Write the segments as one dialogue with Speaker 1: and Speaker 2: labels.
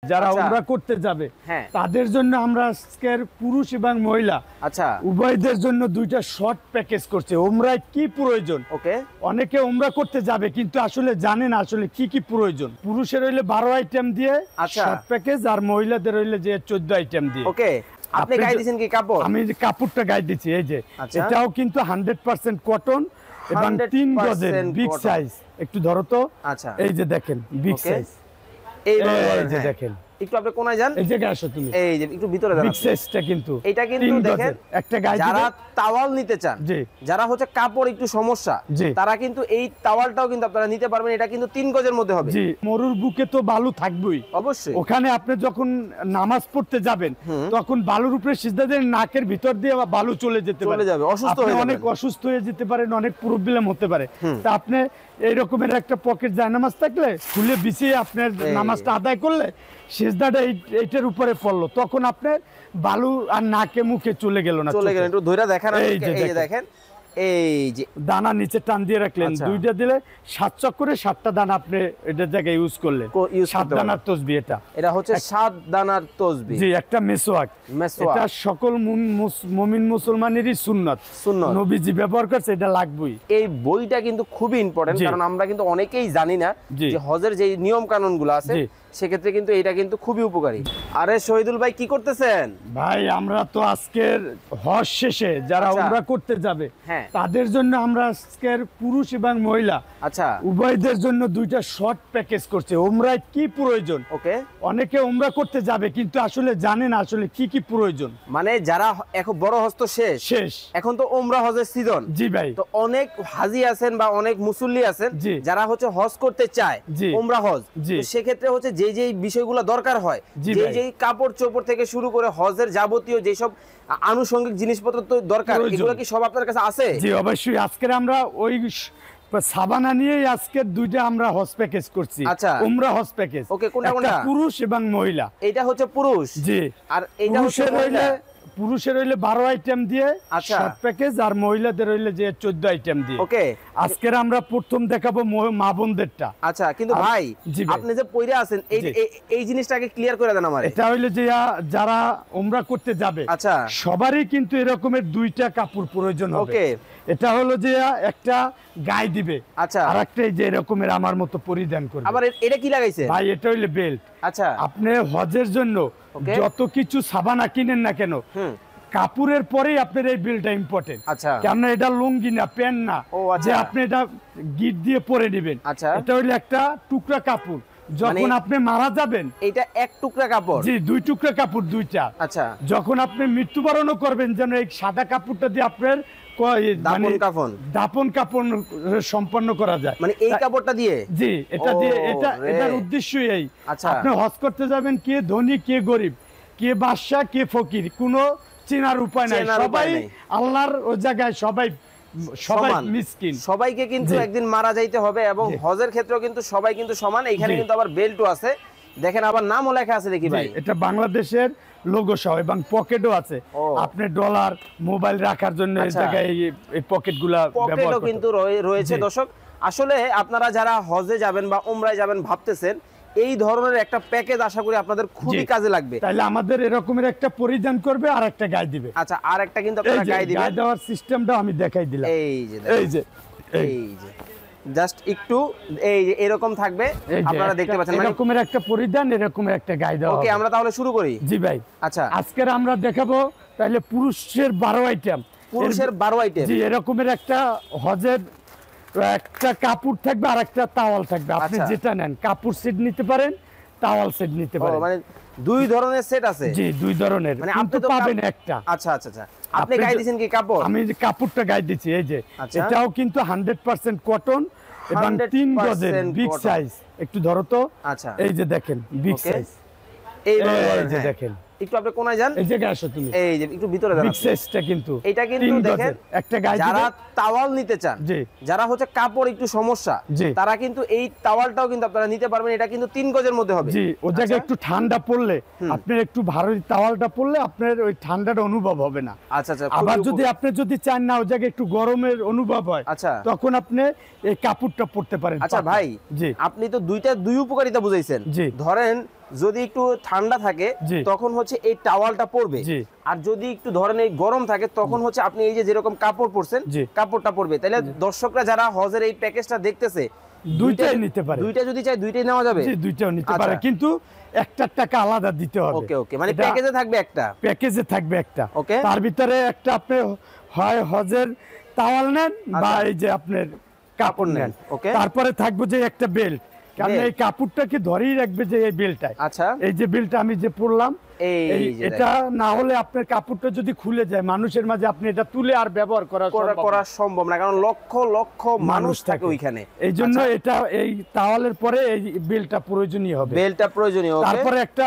Speaker 1: যারা
Speaker 2: আচ্ছা।
Speaker 1: উমরা করতে যাবে
Speaker 2: হ্যাঁ।
Speaker 1: তাদের জন্য আমরা আজকের পুরুষ এবং মহিলা
Speaker 2: আচ্ছা
Speaker 1: উভয়দের জন্য দুইটা শর্ট প্যাকেজ করছে। উমরায় কি প্রয়োজন,
Speaker 2: ওকে
Speaker 1: অনেকে উমরা করতে যাবে কিন্তু আসলে জানে না আসলে কি কি প্রয়োজন। পুরুষের হইলে 12 আইটেম দিয়ে
Speaker 2: আচ্ছা।
Speaker 1: শর্ট প্যাকেজ, আর মহিলাদের হইলে যে 14 আইটেম দিয়ে।
Speaker 2: ওকে আপনি গায়ে দিয়েছেন কি কাপড়?
Speaker 1: আমি যে কাপড়টা গায়ে দিচ্ছি এই যে,
Speaker 2: আচ্ছা।
Speaker 1: এটাও কিন্তু 100% কটন এবং 3 গজের
Speaker 2: 100%
Speaker 1: বিগ
Speaker 2: cotton।
Speaker 1: সাইজ। একটু ধরো তো,
Speaker 2: আচ্ছা
Speaker 1: এই যে দেখেন বিগ
Speaker 2: ওকে।
Speaker 1: সাইজ,
Speaker 2: এই
Speaker 1: এই যে দেখেন,
Speaker 2: একটু আপনি কোনায় যান,
Speaker 1: এই জায়গায় আসো তুমি,
Speaker 2: এই যে একটু ভিতরে যান
Speaker 1: বিগ
Speaker 2: আপনি।
Speaker 1: সাইজটা কিন্তু
Speaker 2: এটা কিন্তু
Speaker 1: 3
Speaker 2: দেখেন,
Speaker 1: গজের একটা গায়ে
Speaker 2: যারা
Speaker 1: দিবে।
Speaker 2: তাওয়াল নিতে চান,
Speaker 1: জি
Speaker 2: যারা হচ্ছে কাপড় একটু সমস্যা,
Speaker 1: জি।
Speaker 2: তারা কিন্তু এই তাওয়ালটাও কিন্তু আপনারা নিতে পারবেন। এটা কিন্তু 3 গজের মধ্যে হবে।
Speaker 1: জি, মরুর বুকে তো বালু থাকবেই
Speaker 2: অবশ্যই।
Speaker 1: ওখানে। আপনি যখন নামাজ পড়তে যাবেন তখন বালুর উপরে সিজদা দিয়ে নাকের ভিতর দিয়ে আবার বালু চলে যেতে পারে,
Speaker 2: যাবে, অসুস্থ
Speaker 1: আপনি
Speaker 2: হয়ে
Speaker 1: অনেক
Speaker 2: যাবেন।
Speaker 1: অসুস্থ হয়ে যেতে পারেন, অনেক প্রবলেম হতে পারে। তা আপনি এই রকমের একটা পকেট যায় নামাজ থাকলে খুলে বিছিয়ে আপনার নামাজটা আদায় করলে সিজদাটা এইটার উপরে পড়লো, তখন আপনার বালু আর নাকে মুখে চলে গেল না,
Speaker 2: চলে গেলেন। একটু ধইরা দেখেন,
Speaker 1: এই যে
Speaker 2: এই যে দেখেন, এই যে
Speaker 1: দানা নিচে টান দিয়ে রাখলেন,
Speaker 2: আচ্ছা।
Speaker 1: দুইটা দিলে 7 চক্করে 7টা দানা আপনি এটার জায়গায় ইউজ করলেন।
Speaker 2: use
Speaker 1: 7
Speaker 2: করতে
Speaker 1: দানার তসবি এটা।
Speaker 2: এটা হচ্ছে 7 দানার তসবিহ।
Speaker 1: জি, একটা মেসওয়াক।
Speaker 2: মেসওয়াক।
Speaker 1: এটা সকল মুমিন মুসলমানেরই সুন্নাত।
Speaker 2: সুন্নাত।
Speaker 1: নবীজি ব্যবহার করছে, এটা লাগবেই।
Speaker 2: এই বইটা কিন্তু খুবই ইম্পর্টেন্ট,
Speaker 1: জি।
Speaker 2: কারণ আমরা কিন্তু অনেকেই জানি না
Speaker 1: জি।
Speaker 2: যে হজের যে নিয়ম কানুন গুলো আছে,
Speaker 1: জি।
Speaker 2: সেক্ষেত্রে কিন্তু এটা কিন্তু খুবই উপকারী। আরে শহীদুল ভাই কি করতেছেন?
Speaker 1: ভাই আমরা তো আজকের হজ শেষে যারা
Speaker 2: আচ্ছা।
Speaker 1: উমরা করতে যাবে
Speaker 2: হ্যাঁ।
Speaker 1: তাদের জন্য আমরা আজকের পুরুষ এবং মহিলা
Speaker 2: আচ্ছা
Speaker 1: উভয়দের জন্য দুইটা শর্ট প্যাকেজ করছে। উমরায় কি প্রয়োজন,
Speaker 2: ওকে।
Speaker 1: অনেকে উমরা করতে যাবে কিন্তু আসলে জানে না আসলে কি কি প্রয়োজন।
Speaker 2: মানে যারা এখন বড় হজ তো শেষ, এখন তো উমরা হজের সিজন।
Speaker 1: জি ভাই।
Speaker 2: তো অনেক হাজি আছেন বা অনেক মুসল্লি আছেন
Speaker 1: জি।
Speaker 2: যারা হচ্ছে হজ করতে চায়,
Speaker 1: জি।
Speaker 2: উমরা হজ।
Speaker 1: জি।
Speaker 2: তো সেক্ষেত্রে হচ্ছে যে বিষয়গুলো দরকার হয়,
Speaker 1: জি
Speaker 2: যে
Speaker 1: ভাই।
Speaker 2: কাপড় চোপড় থেকে শুরু করে হজের যাবতীয় যেসব আনুষঙ্গিক জিনিসপত্র তো দরকার,
Speaker 1: প্রয়োজন।
Speaker 2: এগুলো কি সব আপনার কাছে আছে?
Speaker 1: জি অবশ্যই। আজকের আমরা ওই সাবানা নিয়েই আজকের দুইটা আমরা হজ প্যাকেজ করছি।
Speaker 2: আচ্ছা।
Speaker 1: উমরা হজ প্যাকেজ।
Speaker 2: ওকে, কোনটা
Speaker 1: একটা
Speaker 2: কোনটা?
Speaker 1: পুরুষ এবং মহিলা।
Speaker 2: এটা হচ্ছে পুরুষ।
Speaker 1: জি।
Speaker 2: আর এটা হচ্ছে
Speaker 1: পুরুষের হইলে 12 আইটেম দিয়ে
Speaker 2: আচ্ছা।
Speaker 1: শর্ট প্যাকেজ, আর মহিলাদের হইলে যে 14 আইটেম দিয়ে।
Speaker 2: ওকে।
Speaker 1: আজকের আমরা প্রথম দেখাবো মা বোনদেরটা।
Speaker 2: আচ্ছা, কিন্তু ভাই
Speaker 1: জি ভাই।
Speaker 2: আপনি যে পইরা আছেন
Speaker 1: জি।
Speaker 2: এই জিনিসটাকে ক্লিয়ার করে দেন আমারে।
Speaker 1: এটা হইলে যে যারা উমরা করতে যাবে
Speaker 2: আচ্ছা।
Speaker 1: সবারই কিন্তু এরকমের দুইটা কাপড় প্রয়োজন হবে।
Speaker 2: ওকে।
Speaker 1: এটা হলো যে একটা গায়ে দিবে,
Speaker 2: আচ্ছা।
Speaker 1: আর একটা এই যে এরকমের আমার মতো পরিধান করবে।
Speaker 2: আবার এটা কি লাগাইছে?
Speaker 1: ভাই এটা হইলে বেল্ট।
Speaker 2: আচ্ছা।
Speaker 1: আপনি হজের জন্য
Speaker 2: ওকে।
Speaker 1: যত কিছু সাবানা কিনেন না কেন, কাপড়ের পরেই আপনার এই বিলটা ইম্পর্টেন্ট।
Speaker 2: আচ্ছা।
Speaker 1: কেন এটা লুঙ্গি না, প্যান্ট না
Speaker 2: ও আচ্ছা।
Speaker 1: যে আপনি এটা গিট দিয়ে পরে নেবেন।
Speaker 2: আচ্ছা।
Speaker 1: এটা হইলে একটা টুকরা কাপড়, যখন আপনি মারা যাবেন।
Speaker 2: এটা এক টুকরা কাপড়?
Speaker 1: জি, 2 টুকরা কাপড়, দুইটা।
Speaker 2: আচ্ছা।
Speaker 1: যখন আপনি মৃত্যুবরণও করবেন, যেন এই সাদা কাপড়টা দিয়ে আপনার দাপন কাপড় সম্পন্ন করা যায়,
Speaker 2: মানে এই কাপড়টা দিয়ে।
Speaker 1: জি, এটা দিয়ে।
Speaker 2: রে।
Speaker 1: এটার উদ্দেশ্যই এই।
Speaker 2: আচ্ছা।
Speaker 1: আপনি হজ করতে যাবেন, কে ধনী কে গরিব, কে বাদশা কে ফকির, কোনো চেনার উপায় নাই।
Speaker 2: চেনার উপায়
Speaker 1: সবাই
Speaker 2: নাই।
Speaker 1: আল্লাহর ওই জায়গায় সবাই
Speaker 2: সমান।
Speaker 1: মিসকিন।
Speaker 2: সবাইকে কিন্তু
Speaker 1: জি।
Speaker 2: একদিন মারা যাইতে হবে, এবং
Speaker 1: জি।
Speaker 2: হজের ক্ষেত্রেও কিন্তু সবাই কিন্তু সমান। এখানে
Speaker 1: জি।
Speaker 2: কিন্তু আবার বেল্টও আছে, দেখেন আবার নামও লেখা আছে, দেখি ভাই।
Speaker 1: জি, এটা বাংলাদেশের লোগো সহ, এবং পকেটও আছে।
Speaker 2: ও।
Speaker 1: আপনি ডলার মোবাইল রাখার জন্য এই
Speaker 2: আচ্ছা।
Speaker 1: জায়গায় এই পকেটগুলা ব্যবহার
Speaker 2: পকেটও
Speaker 1: করতে।
Speaker 2: কিন্তু রয়েছে।
Speaker 1: জি।
Speaker 2: দর্শক, আসলে আপনারা যারা হজে যাবেন বা উমরায় যাবেন ভাবতেছেন, এই ধরনের একটা প্যাকেজ আশা করি আপনাদের খুবই
Speaker 1: জি।
Speaker 2: কাজে লাগবে।
Speaker 1: তাইলে আমাদের এরকমের একটা পরিধান করবে আর একটা গায়ে দিবে।
Speaker 2: আচ্ছা, আর একটা কিন্তু
Speaker 1: এই
Speaker 2: আপনারা
Speaker 1: যে
Speaker 2: গায়ে দিবেন।
Speaker 1: গায়ে দেওয়ার সিস্টেমটা আমি দেখাই দিলাম।
Speaker 2: এই যে
Speaker 1: এই যে
Speaker 2: এই যে জাস্ট একটু এই যে এরকম থাকবে,
Speaker 1: এই যে
Speaker 2: আপনারা দেখতে পাচ্ছেন। মানে
Speaker 1: এরকমের একটা পরিধান, এরকমের একটা গায়ে দেওয়া
Speaker 2: ওকে,
Speaker 1: হবে।
Speaker 2: আমরা তাহলে শুরু করি।
Speaker 1: জি ভাই।
Speaker 2: আচ্ছা।
Speaker 1: আজকের আমরা দেখাবো তাহলে পুরুষের 12 আইটেম।
Speaker 2: পুরুষের 12 আইটেম।
Speaker 1: জি, এরকমের একটা হজের একটা কাপড় থাকবে আর একটা তাওয়াল থাকবে। আপনি
Speaker 2: আচ্ছা।
Speaker 1: যেটা নেন, কাপড় সেট নিতে পারেন, তাওয়াল সেট নিতে পারেন।
Speaker 2: মানে দুই ধরনের সেট আছে?
Speaker 1: জি, 2 ধরনের,
Speaker 2: মানে
Speaker 1: কিন্তু
Speaker 2: আপনি তো
Speaker 1: পাবেন একটা।
Speaker 2: আচ্ছা আচ্ছা আচ্ছা। আপনি গায়ে দিয়েছেন কি কাপড়?
Speaker 1: আমি যে কাপড়টা গায়ে দিচ্ছি এই যে,
Speaker 2: আচ্ছা।
Speaker 1: এটাও কিন্তু 100% কটন এবং 3 গজের
Speaker 2: 100%
Speaker 1: বিগ
Speaker 2: cotton।
Speaker 1: সাইজ। একটু ধরো তো।
Speaker 2: আচ্ছা।
Speaker 1: এই যে দেখেন বিগ
Speaker 2: ওকে।
Speaker 1: সাইজ,
Speaker 2: এই
Speaker 1: এই যে দেখেন
Speaker 2: একটু আপনি কোনায় যান,
Speaker 1: এই জায়গায় আসো তুমি।
Speaker 2: এই যে একটু ভিতরে যান
Speaker 1: বিগ
Speaker 2: আপনি।
Speaker 1: সাইজটা কিন্তু
Speaker 2: এটা কিন্তু
Speaker 1: 3
Speaker 2: দেখেন,
Speaker 1: গজের একটা গায়ে
Speaker 2: যারা
Speaker 1: দিবে।
Speaker 2: তাওয়াল নিতে চান,
Speaker 1: জি
Speaker 2: যারা হচ্ছে কাপড় একটু সমস্যা,
Speaker 1: জি
Speaker 2: তারা কিন্তু এই তাওয়ালটাও কিন্তু আপনারা নিতে পারবেন। এটা কিন্তু 3 গজের মধ্যে হবে।
Speaker 1: জি, ও জায়গায়
Speaker 2: আচ্ছা।
Speaker 1: একটু ঠান্ডা পড়লে আপনার একটু ভারী তাওয়ালটা পড়লে আপনার ওই ঠান্ডার অনুভব হবে না।
Speaker 2: আচ্ছা আচ্ছা,
Speaker 1: আবার
Speaker 2: খুবই
Speaker 1: যদি আপনি যদি চান না ও জায়গায় একটু গরমের অনুভব হয়,
Speaker 2: আচ্ছা
Speaker 1: তখন আপনি এই কাপড়টা পরতে পারেন।
Speaker 2: আচ্ছা
Speaker 1: পাতলা।
Speaker 2: ভাই,
Speaker 1: জি
Speaker 2: আপনি তো দুই উপকারিতা বুঝাইছেন।
Speaker 1: জি।
Speaker 2: ধরেন যদি একটু ঠান্ডা থাকে
Speaker 1: জি।
Speaker 2: তখন হচ্ছে এই টাওয়ালটা পরবে,
Speaker 1: জি।
Speaker 2: আর যদি একটু ধরেন এই গরম থাকে তখন হচ্ছে আপনি এই যে যেরকম কাপড় পরছেন
Speaker 1: জি।
Speaker 2: কাপড়টা পরবে। তাহলে দর্শকরা যারা হজের এই প্যাকেজটা দেখতেছে,
Speaker 1: দুইটাই নিতে পারে।
Speaker 2: দুইটা যদি চাই দুইটাই নেওয়া যাবে।
Speaker 1: জি, দুইটাও নিতে
Speaker 2: আচ্ছা।
Speaker 1: পারে, কিন্তু একটা টাকা আলাদা দিতে হবে।
Speaker 2: ওকে ওকে, মানে
Speaker 1: এটা
Speaker 2: প্যাকেজে থাকবে একটা।
Speaker 1: প্যাকেজে থাকবে একটা।
Speaker 2: ওকে।
Speaker 1: তার ভিতরে একটা আপনি হয় হজের তাওয়াল নেন বা
Speaker 2: আচ্ছা।
Speaker 1: এই যে আপনার কাপড় নেন।
Speaker 2: ওকে।
Speaker 1: তারপরে থাকবে যে একটা বেল্ট, কারণ
Speaker 2: বেল্ট।
Speaker 1: এই কাপড়টাকে ধরেই রাখবে যে এই বেল্টটায়।
Speaker 2: আচ্ছা,
Speaker 1: এই যে বেল্টটা আমি যে পরলাম,
Speaker 2: এই যে
Speaker 1: এটা না হলে আপনার কাপড়টা যদি খুলে যায় মানুষের মাঝে, আপনি এটা তুলে আর ব্যবহার করা
Speaker 2: করা সম্ভব না, কারণ লক্ষ লক্ষ মানুষ থাকে ওইখানে।
Speaker 1: এই জন্য
Speaker 2: আচ্ছা।
Speaker 1: এটা এই তাওয়ালের পরে এই বেল্টটা প্রয়োজনীয় হবে।
Speaker 2: বেলটা প্রয়োজনীয়। ওকে।
Speaker 1: তারপরে একটা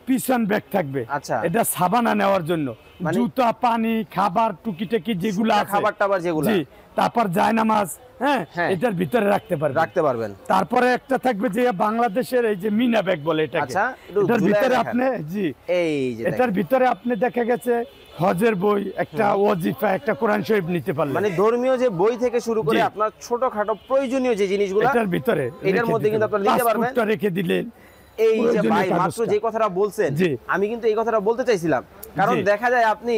Speaker 1: পিছন ব্যাগ থাকবে।
Speaker 2: আচ্ছা।
Speaker 1: এটা সাবানা নেওয়ার জন্য,
Speaker 2: মানে-
Speaker 1: জুতা, পানি, খাবার, টুকিটাকি যেগুলো
Speaker 2: শুকনা
Speaker 1: আছে,
Speaker 2: খাবার টাবার যেগুলো।
Speaker 1: জি, তারপর জায়নামাজ, হ্যাঁ,
Speaker 2: হ্যাঁ।
Speaker 1: এটার ভিতরে রাখতে পারবেন।
Speaker 2: রাখতে পারবেন।
Speaker 1: তারপরে একটা থাকবে যে বাংলাদেশের এই যে মিনা ব্যাগ বলে এটাকে।
Speaker 2: আচ্ছা, একটু
Speaker 1: এটার
Speaker 2: ঝুলায়
Speaker 1: ভিতরে
Speaker 2: রাখেন।
Speaker 1: আপনি, জি,
Speaker 2: এই যে
Speaker 1: এটার ভিতরে আপনি দেখা গেছে হজের বই, একটা ওয়াজিফা, একটা কোরআন শরীফ নিতে পারলেন।
Speaker 2: মানে ধর্মীয় যে বই থেকে শুরু করে
Speaker 1: জি।
Speaker 2: আপনার ছোটখাটো প্রয়োজনীয় যে জিনিসগুলো
Speaker 1: এটার ভিতরে
Speaker 2: এটার
Speaker 1: রেখে
Speaker 2: মধ্যে
Speaker 1: দিতে
Speaker 2: কিন্তু আপনারা নিতে পারবেন।
Speaker 1: পাসপোর্টটা রেখে দিলেন।
Speaker 2: এই যে
Speaker 1: প্রয়োজনীয়
Speaker 2: ভাই মাত্র
Speaker 1: কাগজটা।
Speaker 2: যে কথাটা বলছেন,
Speaker 1: জি।
Speaker 2: আমি কিন্তু এই কথাটা বলতে চাইছিলাম, কারণ
Speaker 1: জি।
Speaker 2: দেখা যায় আপনি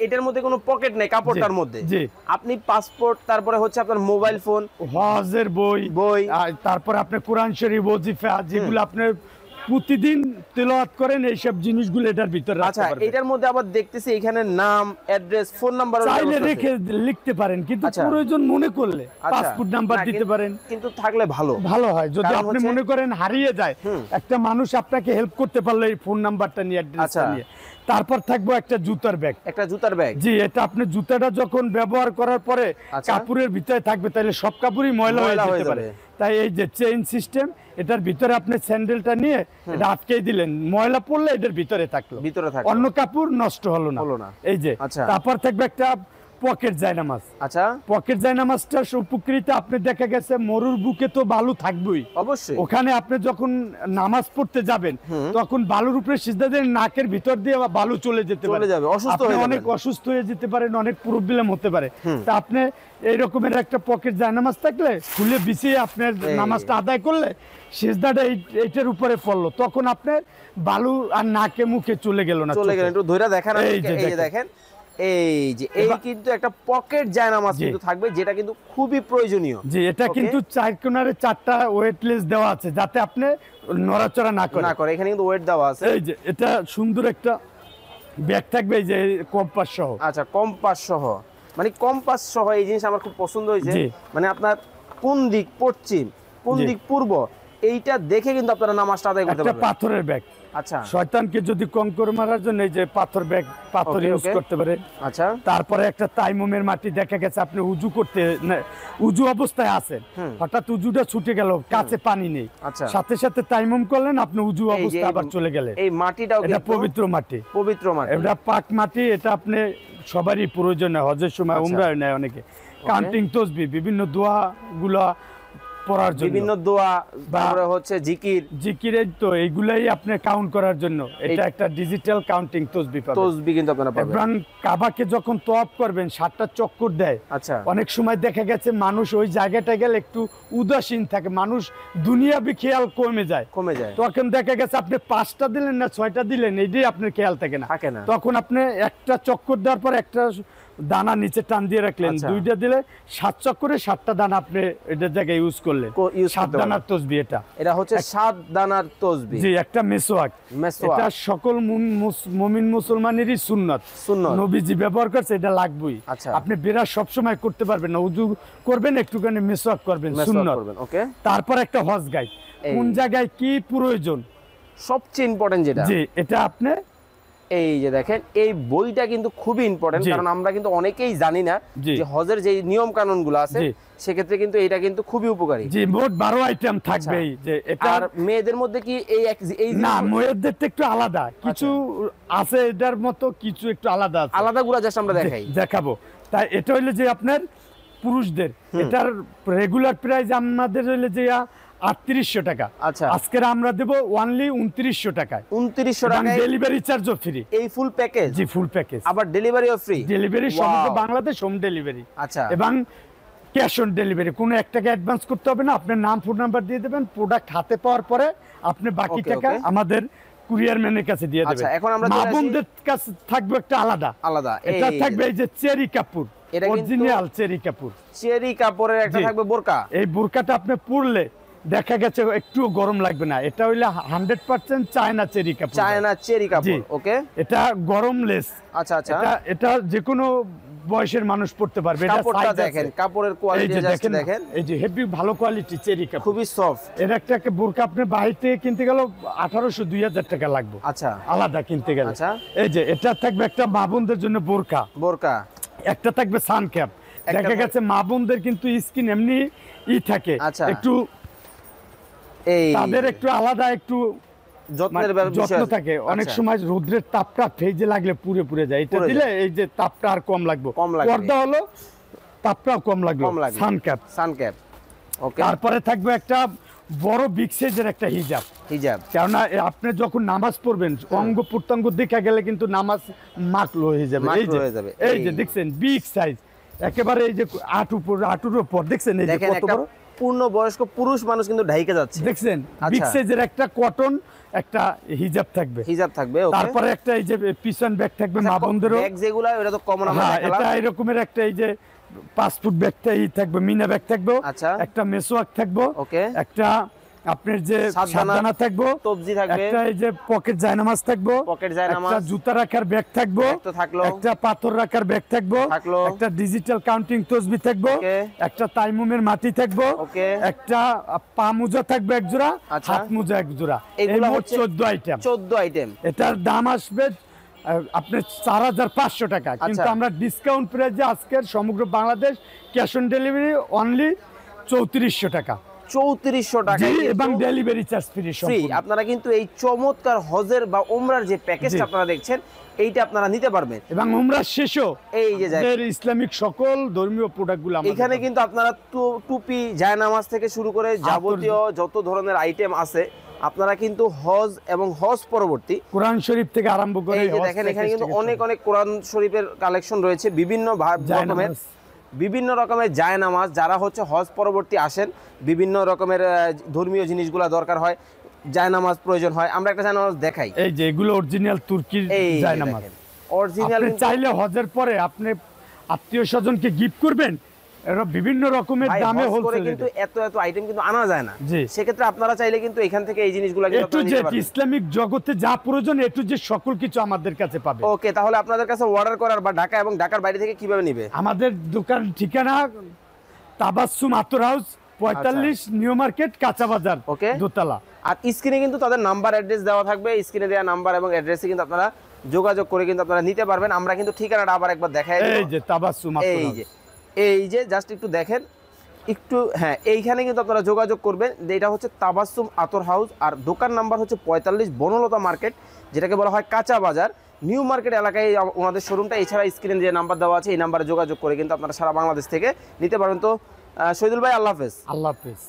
Speaker 2: এটার মধ্যে কোনো পকেট নেই কাপড়টার মধ্যে।
Speaker 1: জি।
Speaker 2: আপনি পাসপোর্ট, তারপরে হচ্ছে আপনার মোবাইল ফোন,
Speaker 1: হজের বই, আর তারপরে আপনি কোরআন শরীফ, ওয়াজিফা, যেগুলো আপনি প্রতিদিন তেলাওয়াত করেন, এইসব জিনিসগুলো এটার ভিতরে রাখতে
Speaker 2: আচ্ছা
Speaker 1: পারবেন।
Speaker 2: এটার মধ্যে আবার দেখতেছি এখানে নাম, অ্যাড্রেস, ফোন নাম্বার
Speaker 1: চাইলে রেখে লিখতে পারেন, কিন্তু
Speaker 2: আচ্ছা।
Speaker 1: প্রয়োজন মনে করলে পাসপোর্ট নাম্বার দিতে পারেন।
Speaker 2: কিন্তু থাকলে ভালো।
Speaker 1: ভালো হয় যদি
Speaker 2: কারণ
Speaker 1: আপনি
Speaker 2: হচ্ছে-
Speaker 1: মনে করেন হারিয়ে যায়, একটা মানুষ আপনাকে হেল্প করতে পারলে এই ফোন নাম্বারটা নিয়ে,
Speaker 2: আচ্ছা।
Speaker 1: অ্যাড্রেসটা নিয়ে। তারপর থাকবো একটা জুতার ব্যাগ।
Speaker 2: একটা জুতার ব্যাগ।
Speaker 1: জি, এটা আপনি জুতাটা যখন ব্যবহার করার পরে
Speaker 2: আচ্ছা।
Speaker 1: কাপড়ের ভিতরে থাকবে, তাহলে সব কাপড়ই ময়লা হয়ে
Speaker 2: ময়লা হয়ে
Speaker 1: যেতে পারে।
Speaker 2: যাবে।
Speaker 1: তাই এই যে চেইন সিস্টেম, এটার ভিতরে আপনি স্যান্ডেলটা নিয়ে এটা আটকে দিলেন, ময়লা পড়লে এটার ভিতরে থাকলো,
Speaker 2: ভিতরে থাকলো।
Speaker 1: অন্য কাপড় নষ্ট হলো
Speaker 2: হলো
Speaker 1: না।
Speaker 2: না।
Speaker 1: এই যে
Speaker 2: আচ্ছা।
Speaker 1: তারপর থাকবে একটা পকেট জায়নামাজ।
Speaker 2: আচ্ছা,
Speaker 1: পকেট জায়নামাজটার উপকৃত আপনি দেখা গেছে মরুর বুকে তো বালু থাকবেই,
Speaker 2: অবশ্যই।
Speaker 1: ওখানে আপনি যখন নামাজ পড়তে যাবেন তখন বালুর উপরে সিজদা দিয়ে নাকের ভিতর দিয়ে বালু চলে যেতে পারে,
Speaker 2: চলে যাবে, অসুস্থ
Speaker 1: আপনি
Speaker 2: হয়ে
Speaker 1: অনেক
Speaker 2: যাবেন।
Speaker 1: অসুস্থ হয়ে যেতে পারেন, অনেক প্রবলেম হতে পারে। তা আপনি এই রকমের একটা পকেট জায়নামাজ থাকলে খুলে বিছিয়ে আপনার নামাজটা আদায় করলে সিজদাটা এইটার উপরে পড়লো, তখন আপনার বালু আর নাকে মুখে চলে গেল না,
Speaker 2: চলে
Speaker 1: চোখে।
Speaker 2: গেলেন, একটু ধইরা দেখান।
Speaker 1: এই যে
Speaker 2: এই যে দেখেন, এই যে এই কিন্তু একটা পকেট জায়নামাজ
Speaker 1: জি।
Speaker 2: কিন্তু থাকবে, যেটা কিন্তু খুবই প্রয়োজনীয়।
Speaker 1: জি, এটা
Speaker 2: Okay?
Speaker 1: কিন্তু চার কোণারে 4টা ওয়েটলেস দেওয়া আছে, যাতে আপনি নড়াচড়া না করেন।
Speaker 2: না করে, এখানে কিন্তু ওয়েট দেওয়া আছে।
Speaker 1: এই যে এটা সুন্দর একটা ব্যাগ থাকবে, এই যে কম্পাস সহ।
Speaker 2: আচ্ছা, কম্পাস সহ, মানে কম্পাস সহ এই জিনিস আমার খুব পছন্দ হয়েছে।
Speaker 1: জি।
Speaker 2: মানে আপনার কোন দিক পশ্চিম, কোন
Speaker 1: জি।
Speaker 2: দিক পূর্ব, এইটা দেখে কিন্তু আপনারা নামাজটা আদায় করতে
Speaker 1: একটা
Speaker 2: পারবেন।
Speaker 1: পাথরের ব্যাগ,
Speaker 2: আচ্ছা
Speaker 1: শয়তানকে যদি কঙ্কর মারার জন্য এই যে পাথর ব্যাগ, পাথর
Speaker 2: Okay,
Speaker 1: ইউজ
Speaker 2: okay.
Speaker 1: করতে পারে।
Speaker 2: আচ্ছা
Speaker 1: তারপরে একটা তাইমুমের মাটি, দেখা গেছে আপনি উজু করতে উজু অবস্থায় আছেন, হঠাৎ উজুটা ছুটে গেল, কাছে পানি নেই,
Speaker 2: আচ্ছা।
Speaker 1: সাথে সাথে তাইমুম করলেন, আপনি উজু
Speaker 2: এই যে
Speaker 1: অবস্থায় আবার চলে গেলে।
Speaker 2: এই মাটিটাও
Speaker 1: এটা
Speaker 2: কিন্তু
Speaker 1: পবিত্র মাটি,
Speaker 2: পবিত্র মাটি।
Speaker 1: এটা পাক মাটি, এটা আপনি সবারই প্রয়োজন হয় হজের সময়,
Speaker 2: আচ্ছা।
Speaker 1: উমরায় নেয় অনেকে, কাউন্টিং তসবি, বিভিন্ন দোয়া গুলা পড়ার জন্য,
Speaker 2: বিভিন্ন দোয়া, তারপরে হচ্ছে জিকির,
Speaker 1: জিকিরের তো এইগুলাই আপনি কাউন্ট করার জন্য, এটা একটা ডিজিটাল কাউন্টিং তসবি পাবেন।
Speaker 2: তসবিহ কিন্তু আপনারা পাবেন।
Speaker 1: ইব্রাহিম কাবাকে যখন তওয়াফ করবেন 7টা চক্কর দেয়,
Speaker 2: আচ্ছা
Speaker 1: অনেক সময় দেখা গেছে মানুষ ওই জায়গাটা গেলে একটু উদাসীন থাকে, মানুষ দুনিয়াবি খেয়াল কমে যায়,
Speaker 2: কমে যায়,
Speaker 1: তখন দেখা গেছে আপনি 5টা দিলেন না 6টা দিলেন, এটাই আপনার খেয়াল থাকে না।
Speaker 2: থাকে না।
Speaker 1: তখন আপনি একটা চক্কর দেওয়ার পর একটা দানা নিচে টান দিয়ে রাখলেন,
Speaker 2: আচ্ছা।
Speaker 1: 2টা দিলে 7 চক্করে 7টা দানা আপনি এটার জায়গায় ইউজ করলেন,
Speaker 2: use
Speaker 1: 7
Speaker 2: করতে
Speaker 1: দানার তসবি এটা।
Speaker 2: এটা হচ্ছে 7 দানার তসবিহ।
Speaker 1: জি, একটা মেসওয়াক,
Speaker 2: মেসওয়াক।
Speaker 1: এটা সকল মুমিন মুসলমানেরই সুন্নাত,
Speaker 2: সুন্নাত।
Speaker 1: নবীজি ব্যবহার করছে, এটা লাগবেই।
Speaker 2: আচ্ছা।
Speaker 1: আপনি বিরাট সব সময় করতে পারবেন না, উযু করবেন, একটুখানি মেসওয়াক করবেন,
Speaker 2: মেসওয়াক
Speaker 1: সুন্নাত।
Speaker 2: করবেন, ওকে।
Speaker 1: তারপর একটা হজ গাইড,
Speaker 2: এই।
Speaker 1: কোন জায়গায় কি প্রয়োজন,
Speaker 2: সবচেয়ে ইম্পর্টেন্ট যেটা,
Speaker 1: জি, এটা আপনি
Speaker 2: এই যে দেখেন এই বইটা কিন্তু খুবই ইম্পর্টেন্ট,
Speaker 1: জি।
Speaker 2: কারণ আমরা কিন্তু অনেকেই জানি না
Speaker 1: জি।
Speaker 2: যে হজের যে নিয়ম কানুন গুলো আছে,
Speaker 1: জি।
Speaker 2: সেক্ষেত্রে কিন্তু এটা কিন্তু খুবই উপকারী।
Speaker 1: জি, মোট 12 আইটেম থাকবেই। যে এটা
Speaker 2: আর মেয়েদের মধ্যে কি এই
Speaker 1: না, মেয়েদের তো একটু আলাদা কিছু আছে, এটার মতো কিছু একটু আলাদা আছে,
Speaker 2: আলাদা গুলা জাস্ট আমরা দেখাই।
Speaker 1: দেখাবো। তাই এটা হইলো যে আপনার পুরুষদের, এটার রেগুলার প্রাইস আমাদের হইলো যে 3800 টাকা।
Speaker 2: আচ্ছা,
Speaker 1: আজকে আমরা দেব অনলি 2900 টাকায়।
Speaker 2: 2900 টাকায়
Speaker 1: ডেলিভারি চার্জও ফ্রি।
Speaker 2: এই ফুল প্যাকেজ?
Speaker 1: জি, ফুল প্যাকেজ,
Speaker 2: আবার ডেলিভারিও ফ্রি?
Speaker 1: ডেলিভারি সমগ্র বাংলাদেশ হোম ডেলিভারি।
Speaker 2: আচ্ছা,
Speaker 1: এবং ক্যাশ অন ডেলিভারি, কোনো 1 টাকা অ্যাডভান্স করতে হবে না। আপনার নাম, ফোন নাম্বার দিয়ে দেবেন, প্রোডাক্ট হাতে পাওয়ার পরে আপনি বাকি
Speaker 2: Okay,
Speaker 1: টাকা
Speaker 2: okay.
Speaker 1: আমাদের কুরিয়ার ম্যানের কাছে দিয়ে দেবেন।
Speaker 2: আচ্ছা, এখন আমরা
Speaker 1: মা
Speaker 2: চলে আসি-
Speaker 1: বোনদের কাছে থাকবে একটা আলাদা। এটা
Speaker 2: এই
Speaker 1: থাকবে এই যে চেরি কাপড়,
Speaker 2: এটা কিন্তু-
Speaker 1: অরিজিনাল চেরি কাপড়।
Speaker 2: চেরি কাপড়ের একটা
Speaker 1: জি।
Speaker 2: থাকবে বোরকা।
Speaker 1: এই বোরকাটা আপনি পরলে দেখা গেছে একটু গরম লাগবে না। এটা হইলে 100% চায়না চেরি কাপড়।
Speaker 2: চায়না চেরি
Speaker 1: জি।
Speaker 2: কাপড়। ওকে,
Speaker 1: এটা গরম লেস।
Speaker 2: আচ্ছা আচ্ছা,
Speaker 1: এটা যে কোনো বয়সের মানুষ পড়তে পারবে। এটা
Speaker 2: কাপড়টা
Speaker 1: size আছে।
Speaker 2: দেখেন, কাপড়ের
Speaker 1: এই
Speaker 2: কোয়ালিটি
Speaker 1: যে
Speaker 2: জাস্ট
Speaker 1: দেখেন না,
Speaker 2: দেখেন,
Speaker 1: এই যে হেভি ভালো কোয়ালিটি চেরি কাপড়।
Speaker 2: খুবই সফট।
Speaker 1: এর একটা বোরকা আপনি বাইরে থেকে কিনতে গেল 1800-2000 টাকা লাগবে
Speaker 2: আচ্ছা
Speaker 1: আলাদা কিনতে গেলে।
Speaker 2: আচ্ছা,
Speaker 1: এই যে এটা থাকবে একটা মা বোনদের জন্য বোরকা,
Speaker 2: বোরকা।
Speaker 1: একটা থাকবে সান ক্যাপ। দেখা গেছে মা বোনদের কিন্তু স্কিন এমনি থাকে,
Speaker 2: আচ্ছা।
Speaker 1: একটু
Speaker 2: এই
Speaker 1: তাদের একটু আলাদা একটু
Speaker 2: যত্নের
Speaker 1: যত্ন
Speaker 2: বিষয় আছে।
Speaker 1: থাকে। অনেক
Speaker 2: আচ্ছা।
Speaker 1: সময় রোদ্রের তাপটা ফেজে লাগলে পুড়ে যায়, এটা
Speaker 2: পুড়ে
Speaker 1: দিলে এই যে তাপটা আর কম লাগবে।
Speaker 2: কম লাগবে।
Speaker 1: পর্দা হলো তাপটাও কম লাগবে।
Speaker 2: কম লাগবে।
Speaker 1: সান ক্যাপ।
Speaker 2: সানক্যাপ। ওকে,
Speaker 1: তারপরে থাকবে একটা বড় বিগ সাইজের একটা হিজাব।
Speaker 2: হিজাব।
Speaker 1: কেননা আপনি যখন নামাজ পড়বেন অঙ্গ প্রত্যঙ্গ দেখা গেলে কিন্তু নামাজ মাকলো হয়ে যাবে।
Speaker 2: মাকরু হয়ে যাবে।
Speaker 1: এই যে দেখছেন বিগ সাইজ, একেবারে এই যে হাঁটুর উপর দেখছেন, এই যে
Speaker 2: দেখেন
Speaker 1: কত
Speaker 2: একটা
Speaker 1: বড়,
Speaker 2: পূর্ণ বয়স্ক পুরুষ মানুষ কিন্তু ঢাইকে যাচ্ছে।
Speaker 1: দেখছেন
Speaker 2: আচ্ছা।
Speaker 1: বিগ সাইজের একটা কটন একটা হিজাব থাকবে।
Speaker 2: হিজাব থাকবে। ওকে,
Speaker 1: তারপরে একটা এই যে পিছন ব্যাগ থাকবে মা বোনদেরও।
Speaker 2: ব্যাগ যেগুলা ওটা তো কমন আমরা
Speaker 1: হ্যাঁ,
Speaker 2: দেখালাম।
Speaker 1: এটা এরকমের একটা এই যে পাসপোর্ট ব্যাগটা থাকবে, মিনা ব্যাগ থাকবে,
Speaker 2: আচ্ছা।
Speaker 1: একটা মেসোয়াক থাকবে,
Speaker 2: ওকে,
Speaker 1: একটা আপনার যে
Speaker 2: সাতদানা
Speaker 1: সাতদানা থাকবে,
Speaker 2: তবজি থাকবে,
Speaker 1: একটা এই যে পকেট জায়নামাজ থাকবে,
Speaker 2: পকেট জায়নামাজ,
Speaker 1: একটা জুতা রাখার ব্যাগ থাকবে,
Speaker 2: ব্যাগ তো থাকলো,
Speaker 1: একটা পাথর রাখার ব্যাগ থাকবে,
Speaker 2: থাকলো,
Speaker 1: একটা ডিজিটাল কাউন্টিং তসবি থাকবে,
Speaker 2: ওকে,
Speaker 1: একটা তাইমুমের মাটি থাকবে,
Speaker 2: ওকে,
Speaker 1: একটা পা মোজা থাকবে এক জোড়া,
Speaker 2: আচ্ছা।
Speaker 1: হাত মোজা এক জোড়া। এই
Speaker 2: এগুলা
Speaker 1: মোট
Speaker 2: হচ্ছে
Speaker 1: 14 আইটেম।
Speaker 2: 14 আইটেম।
Speaker 1: এটার দাম আসবে আপনার 4500 টাকা, কিন্তু
Speaker 2: আচ্ছা।
Speaker 1: আমরা ডিসকাউন্ট প্রাইসে আজকের সমগ্র Bangladesh cash on delivery only 3400 টাকা।
Speaker 2: 3400 টাকা
Speaker 1: জি, এবং ডেলিভারি চার্জ ফ্রি
Speaker 2: ফ্রি। আপনারা কিন্তু এই চমৎকার হজের বা ওমরার যে প্যাকেজটা
Speaker 1: জি।
Speaker 2: আপনারা দেখছেন, এইটা আপনারা নিতে পারবেন।
Speaker 1: এবং উমরা শেষও
Speaker 2: এই যে
Speaker 1: আমাদের ইসলামিক সকল ধর্মীয় প্রোডাক্টগুলো
Speaker 2: এখানে কিন্তু আপনারা টুপি, জায়নামাজ থেকে শুরু করে যাবতীয় যত ধরনের আইটেম আছে, আপনারা কিন্তু হজ এবং হজ পরবর্তী
Speaker 1: কোরআন শরীফ থেকে আরম্ভ করে
Speaker 2: এই যে দেখেন এখানে কিন্তু অনেক অনেক কোরআন শরীফের কালেকশন রয়েছে, বিভিন্ন রকমের জায়নামাজ। যারা হচ্ছে হজ পরবর্তী আসেন, বিভিন্ন রকমের ধর্মীয় জিনিসগুলো দরকার হয়, জায়নামাজ প্রয়োজন হয়, আমরা একটা জায়নামাজ দেখাই।
Speaker 1: এই যে এগুলো অরিজিনাল তুর্কির
Speaker 2: এই
Speaker 1: জায়নামাজ।
Speaker 2: অরিজিনাল।
Speaker 1: আপনি চাইলে হজের পরে আপনি আত্মীয় স্বজনকে গিফট করবেন, এরা বিভিন্ন রকমের দামে হোলসেল
Speaker 2: কিন্তু এত আইটেম কিন্তু আনা যায় না।
Speaker 1: জি।
Speaker 2: সেক্ষেত্রে আপনারা চাইলে কিন্তু এখান থেকে এই জিনিসগুলো কিন্তু
Speaker 1: একটু
Speaker 2: আপনারা
Speaker 1: যে
Speaker 2: নিতে পারবেন।
Speaker 1: ইসলামিক জগতে যা প্রয়োজন একটু যে সকল কিছু আমাদের কাছে পাবে।
Speaker 2: ওকে, তাহলে আপনাদের কাছে অর্ডার করার বা ঢাকা এবং ঢাকার বাইরে থেকে কিভাবে নিবে?
Speaker 1: আমাদের দোকান ঠিকানা তাবাসসুম আতর হাউস 45 নিউ মার্কেট কাঁচা বাজার,
Speaker 2: ওকে,
Speaker 1: দোতলা।
Speaker 2: আর স্ক্রিনে কিন্তু তাদের নাম্বার অ্যাড্রেস দেওয়া থাকবে। স্ক্রিনে দেওয়া নাম্বার এবং অ্যাড্রেসে কিন্তু আপনারা যোগাযোগ করে কিন্তু আপনারা নিতে পারবেন। আমরা কিন্তু ঠিকানাটা আবার একবার দেখাই
Speaker 1: এই
Speaker 2: দেব।
Speaker 1: যে তাবাসসুম আতর
Speaker 2: এই
Speaker 1: হাউস।
Speaker 2: যে এই যে জাস্ট একটু দেখেন একটু, হ্যাঁ, এইখানে কিন্তু আপনারা যোগাযোগ করবেন। এটা হচ্ছে তাবাসসুম আতর হাউস, আর দোকান নাম্বার হচ্ছে 45 বনলতা মার্কেট, যেটাকে বলা হয় কাঁচা বাজার, নিউ মার্কেট এলাকায় ওনাদের শোরুমটা। এছাড়া স্ক্রিনে যে নাম্বার দেওয়া আছে এই নাম্বারে যোগাযোগ করে কিন্তু আপনারা সারা বাংলাদেশ থেকে নিতে পারবেন। তো শহীদুল ভাই, আল্লাহ হাফেজ।
Speaker 1: আল্লাহ হাফেজ।